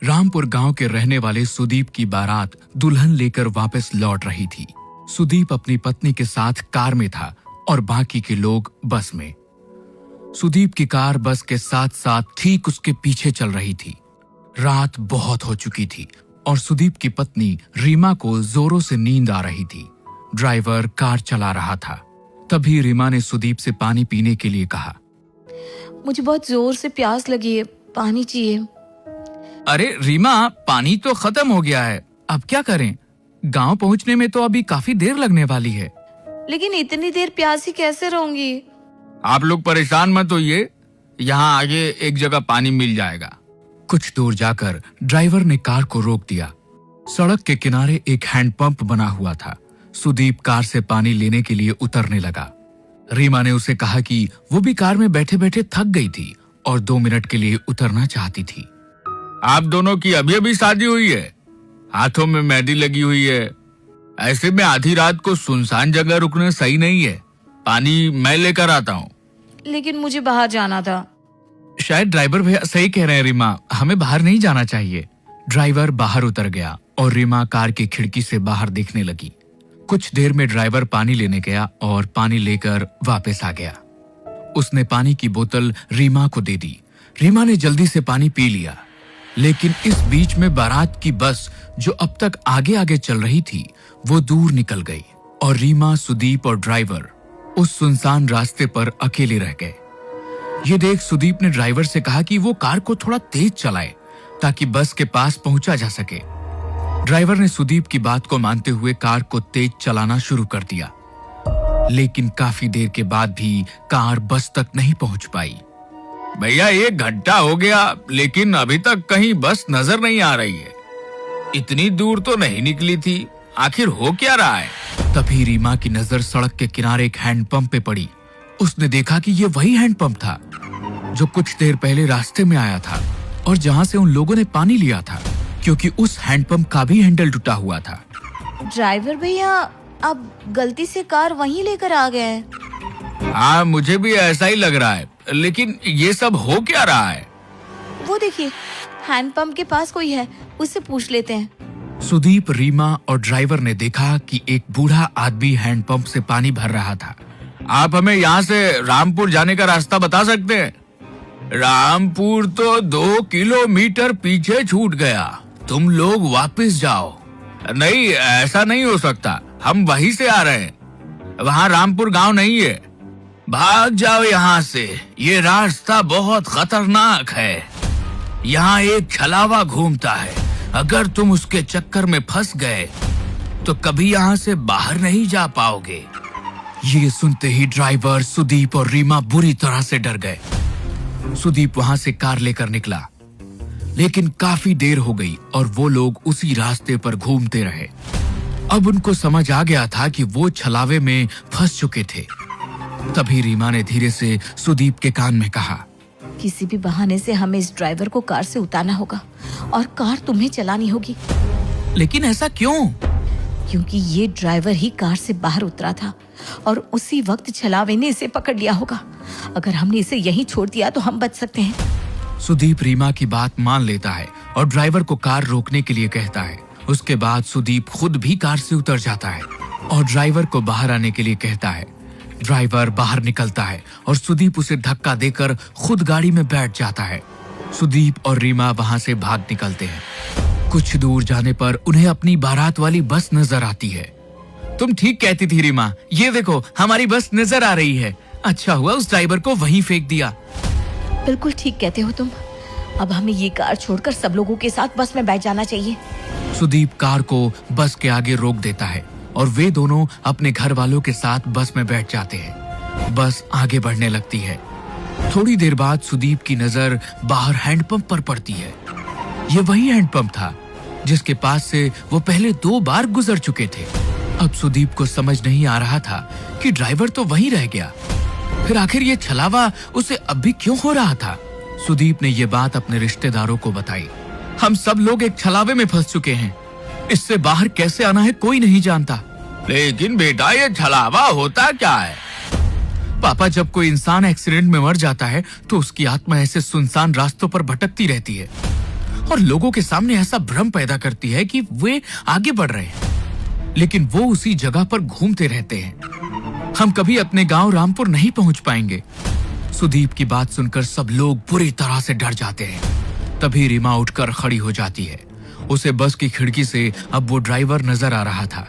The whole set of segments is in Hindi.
रामपुर गांव के रहने वाले सुदीप की बारात दुल्हन लेकर वापस लौट रही थी। सुदीप अपनी पत्नी के साथ कार में था और बाकी के लोग बस में। सुदीप की कार बस के साथ साथ ठीक उसके पीछे चल रही थी। रात बहुत हो चुकी थी और सुदीप की पत्नी रीमा को जोरों से नींद आ रही थी। ड्राइवर कार चला रहा था। तभी रीमा ने सुदीप से पानी पीने के लिए कहा। मुझे बहुत जोर से प्यास लगी है, पानी चाहिए। अरे रीमा, पानी तो खत्म हो गया है, अब क्या करें? गांव पहुंचने में तो अभी काफी देर लगने वाली है। लेकिन इतनी देर प्यासी कैसे रहूंगी? आप लोग परेशान मत होइए, यहाँ आगे एक जगह पानी मिल जाएगा। कुछ दूर जाकर ड्राइवर ने कार को रोक दिया। सड़क के किनारे एक हैंडपंप बना हुआ था। सुदीप कार से पानी लेने के लिए उतरने लगा। रीमा ने उसे कहा कि वो भी कार में बैठे बैठे थक गई थी और 2 मिनट के लिए उतरना चाहती थी। आप दोनों की अभी अभी शादी हुई है, हाथों में मेहंदी लगी हुई है, ऐसे में आधी रात को सुनसान जगह रुकना सही नहीं है। पानी मैं लेकर आता हूँ। लेकिन मुझे बाहर जाना था। शायद ड्राइवर भैया सही कह रहे हैं रीमा, हमें बाहर नहीं जाना चाहिए। ड्राइवर बाहर उतर गया और रीमा कार की खिड़की से बाहर देखने लगी। कुछ देर में ड्राइवर पानी लेने गया और पानी लेकर वापस आ गया। उसने पानी की बोतल रीमा को दे दी। रीमा ने जल्दी से पानी पी लिया। लेकिन इस बीच में बारात की बस जो अब तक आगे आगे चल रही थी वो दूर निकल गई और रीमा, सुदीप और ड्राइवर उस सुनसान रास्ते पर अकेले रह गए। ये देख सुदीप ने ड्राइवर से कहा कि वो कार को थोड़ा तेज चलाए ताकि बस के पास पहुंचा जा सके। ड्राइवर ने सुदीप की बात को मानते हुए कार को तेज चलाना शुरू कर दिया। लेकिन काफी देर के बाद भी कार बस तक नहीं पहुंच पाई। भैया 1 घंटा हो गया लेकिन अभी तक कहीं बस नजर नहीं आ रही है। इतनी दूर तो नहीं निकली थी, आखिर हो क्या रहा है? तभी रीमा की नजर सड़क के किनारे एक हैंडपंप पे पड़ी। उसने देखा कि ये वही हैंडपंप था जो कुछ देर पहले रास्ते में आया था और जहां से उन लोगों ने पानी लिया था, क्योंकि उस हैंडपंप का भी हैंडल टूटा हुआ था। ड्राइवर भैया अब गलती से कार वहीं लेकर आ गए हैं। हाँ, मुझे भी ऐसा ही लग रहा है, लेकिन ये सब हो क्या रहा है? वो देखिए, हैंडपंप के पास कोई है, उससे पूछ लेते हैं। सुदीप, रीमा और ड्राइवर ने देखा कि एक बूढ़ा आदमी हैंडपंप से पानी भर रहा था। आप हमें यहाँ से रामपुर जाने का रास्ता बता सकते हैं? रामपुर तो 2 किलोमीटर पीछे छूट गया, तुम लोग वापस जाओ। नहीं, ऐसा नहीं हो सकता, हम वहीं से आ रहे हैं, वहाँ रामपुर गांव नहीं है। भाग जाओ यहाँ से, ये रास्ता बहुत खतरनाक है। यहाँ एक छलावा घूमता है, अगर तुम उसके चक्कर में फंस गए तो कभी यहाँ से बाहर नहीं जा पाओगे। ये सुनते ही ड्राइवर, सुदीप और रीमा बुरी तरह से डर गए। सुदीप वहां से कार लेकर निकला, लेकिन काफी देर हो गई और वो लोग उसी रास्ते पर घूमते रहे। अब उनको समझ आ गया था कि वो छलावे में फंस चुके थे। तभी रीमा ने धीरे से सुदीप के कान में कहा, किसी भी बहाने से हमें इस ड्राइवर को कार से उतारना होगा और कार तुम्हें चलानी होगी। लेकिन ऐसा क्यों? क्योंकि ये ड्राइवर ही कार से बाहर उतरा था और उसी वक्त छलावे ने इसे पकड़ लिया होगा। अगर हमने इसे यहीं छोड़ दिया तो हम बच सकते हैं। सुदीप रीमा की बात मान लेता है और ड्राइवर को कार रोकने के लिए कहता है। उसके बाद सुदीप खुद भी कार से उतर जाता है और ड्राइवर को बाहर आने के लिए कहता है। ड्राइवर बाहर निकलता है और सुदीप उसे धक्का देकर खुद गाड़ी में बैठ जाता है। सुदीप और रीमा वहां से भाग निकलते हैं। कुछ दूर जाने पर उन्हें अपनी बारात वाली बस नजर आती है। तुम ठीक कहती थी रीमा, ये देखो हमारी बस नजर आ रही है। अच्छा हुआ उस ड्राइवर को वहीं फेंक दिया। बिल्कुल ठीक कहते हो तुम। अब हमें ये कार छोड़कर सब लोगों के साथ बस में बैठ जाना चाहिए। सुदीप कार को बस के आगे रोक देता है और वे दोनों अपने घर वालों के साथ बस में बैठ जाते हैं। बस आगे बढ़ने लगती है। थोड़ी देर बाद सुदीप की नजर बाहर हैंडपंप पर पड़ती है। ये वही हैंडपंप था जिसके पास से वो पहले 2 बार गुजर चुके थे। अब सुदीप को समझ नहीं आ रहा था कि ड्राइवर तो वहीं रह गया, फिर आखिर ये छलावा उसे अब भी क्यों हो रहा था? सुदीप ने ये बात अपने रिश्तेदारों को बताई। हम सब लोग एक छलावे में फंस चुके हैं, इससे बाहर कैसे आना है कोई नहीं जानता। लेकिन बेटा, ये छलावा होता क्या है? पापा, जब कोई इंसान एक्सीडेंट में मर जाता है तो उसकी आत्मा ऐसे सुनसान रास्तों पर भटकती रहती है और लोगों के सामने ऐसा भ्रम पैदा करती है कि वे आगे बढ़ रहे हैं, लेकिन वो उसी जगह पर घूमते रहते हैं। हम कभी अपने गांव रामपुर नहीं पहुंच पाएंगे। सुदीप की बात सुनकर सब लोग बुरी तरह से डर जाते हैं। तभी रीमा उठकर खड़ी हो जाती है। उसे बस की खिड़की से अब वो ड्राइवर नजर आ रहा था।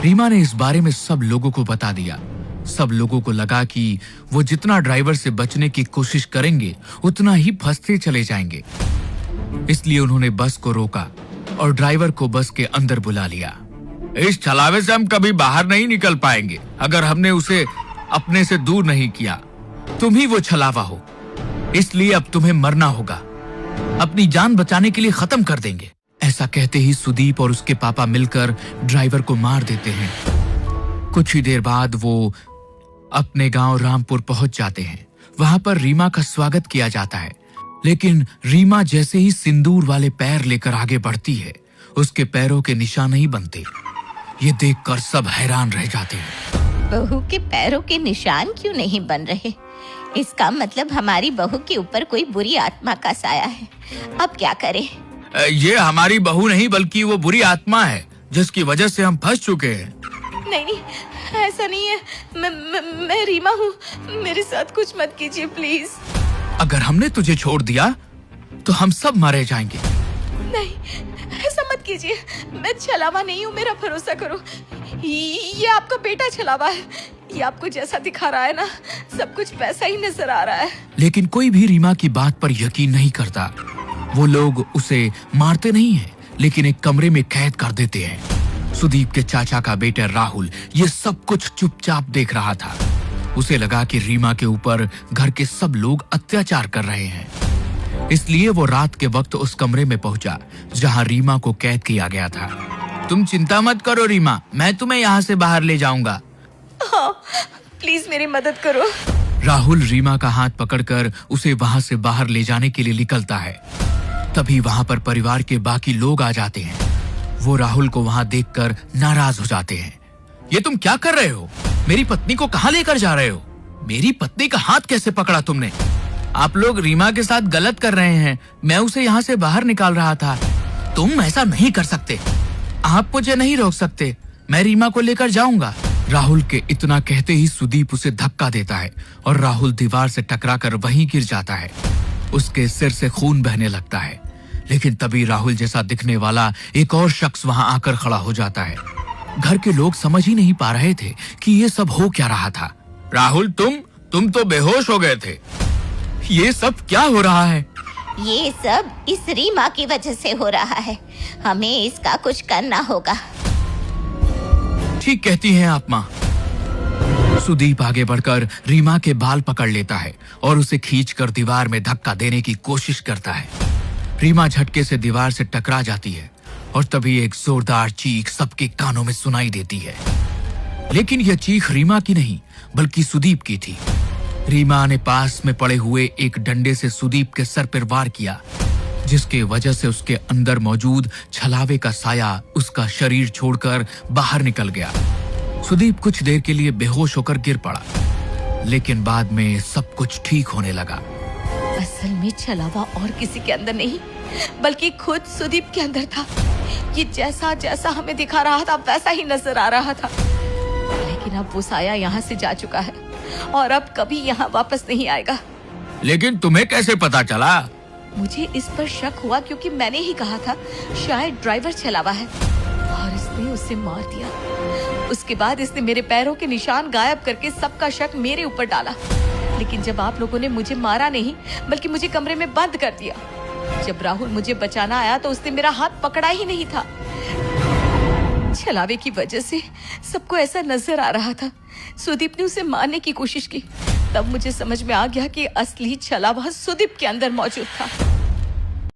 रीमा ने इस बारे में सब लोगों को बता दिया। सब लोगों को लगा कि वो जितना ड्राइवर से बचने की कोशिश करेंगे उतना ही फंसते चले जाएंगे। इसलिए उन्होंने बस को रोका और ड्राइवर को बस के अंदर बुला लिया। इस छलावे से हम कभी बाहर नहीं निकल पाएंगे अगर हमने उसे अपने से दूर नहीं किया। तुम ही वो छलावा हो, इसलिए अब तुम्हें मरना होगा। अपनी जान बचाने के लिए खत्म कर देंगे। ऐसा कहते ही सुदीप और उसके पापा मिलकर ड्राइवर को मार देते हैं। कुछ ही देर बाद वो अपने गांव रामपुर पहुंच जाते हैं। वहां पर रीमा का स्वागत किया जाता है, लेकिन रीमा जैसे ही सिंदूर वाले पैर लेकर आगे बढ़ती है, उसके पैरों के निशान नहीं बनते। ये देखकर सब हैरान रह जाते हैं। बहू के पैरों के निशान क्यों नहीं बन रहे? इसका मतलब हमारी बहू के ऊपर कोई बुरी आत्मा का साया है। अब क्या करें? ये हमारी बहू नहीं बल्कि वो बुरी आत्मा है जिसकी वजह से हम फंस चुके हैं। नहीं, ऐसा नहीं है। मैं रीमा हूँ। मेरे साथ कुछ मत कीजिए प्लीज। अगर हमने तुझे छोड़ दिया तो हम सब मारे जाएंगे। नहीं, ऐसा मत कीजिए। मैं छलावा नहीं हूँ, मेरा भरोसा करो। ये आपका बेटा छलावा है। ये आपको जैसा दिखा रहा है ना, सब कुछ वैसा ही नजर आ रहा है। लेकिन कोई भी रीमा की बात पर यकीन नहीं करता। वो लोग उसे मारते नहीं हैं, लेकिन एक कमरे में कैद कर देते हैं। सुदीप के चाचा का बेटा राहुल ये सब कुछ चुपचाप देख रहा था। उसे लगा कि रीमा के ऊपर घर के सब लोग अत्याचार कर रहे हैं, इसलिए वो रात के वक्त उस कमरे में पहुंचा जहां रीमा को कैद किया गया था। तुम चिंता मत करो रीमा, मैं तुम्हें यहाँ से बाहर ले जाऊंगा। हाँ, प्लीज मेरी मदद करो। राहुल रीमा का हाथ पकड़कर उसे वहां से बाहर ले जाने के लिए निकलता है। तभी वहां पर परिवार के बाकी लोग आ जाते हैं। वो राहुल को वहां देखकर नाराज हो जाते हैं। ये तुम क्या कर रहे हो? मेरी पत्नी को कहां लेकर जा रहे हो? मेरी पत्नी का हाथ कैसे पकड़ा तुमने? आप लोग रीमा के साथ गलत कर रहे हैं। मैं उसे यहाँ से बाहर निकाल रहा था। तुम ऐसा नहीं कर सकते। आप मुझे नहीं रोक सकते। मैं रीमा को लेकर जाऊंगा। राहुल के इतना कहते ही सुदीप उसे धक्का देता है और राहुल दीवार से टकराकर वहीं गिर जाता है। उसके सिर से खून बहने लगता है। लेकिन तभी राहुल जैसा दिखने वाला एक और शख्स वहां आकर खड़ा हो जाता है। घर के लोग समझ ही नहीं पा रहे थे कि ये सब हो क्या रहा था। राहुल, तुम तो बेहोश हो गए थे। ये सब क्या हो रहा है? ये सब इस रीमा की वजह से हो रहा है। हमें इसका कुछ करना होगा। ठीक कहती हैं आप माँ। सुदीप आगे बढ़कर रीमा के बाल पकड़ लेता है और उसे खींचकर दीवार में धक्का देने की कोशिश करता है। रीमा झटके से दीवार से टकरा जाती है और तभी एक जोरदार चीख सबके कानों में सुनाई देती है। लेकिन यह चीख रीमा की नहीं बल्कि सुदीप की थी। रीमा ने पास में पड़े हुए एक डंडे से सुदीप के सर पर वार किया, जिसके वजह से उसके अंदर मौजूद छलावे का साया उसका शरीर छोड़कर बाहर निकल गया। सुदीप कुछ देर के लिए बेहोश होकर गिर पड़ा, लेकिन बाद में सब कुछ ठीक होने लगा। असल में छलावा और किसी के अंदर नहीं बल्कि खुद सुदीप के अंदर था। ये जैसा जैसा हमें दिखा रहा था वैसा ही नजर आ रहा था। लेकिन अब वो साया यहाँ से जा चुका है और अब कभी यहाँ वापस नहीं आएगा। लेकिन तुम्हें कैसे पता चला? मुझे इस पर शक हुआ क्योंकि मैंने ही कहा था शायद ड्राइवर छलावा है और इसने उसे मार दिया। उसके बाद इसने मेरे पैरों के निशान गायब करके सबका शक मेरे ऊपर डाला। लेकिन जब आप लोगों ने मुझे मारा नहीं बल्कि मुझे कमरे में बंद कर दिया। जब राहुल मुझे बचाना आया तो उसने मेरा हाथ पकड़ा ही नहीं था। छलावे की वजह से सबको ऐसा नजर आ रहा था। सुदीप ने उसे मारने की कोशिश की। तब मुझे समझ में आ गया कि असली छलावा सुदीप के अंदर मौजूद था।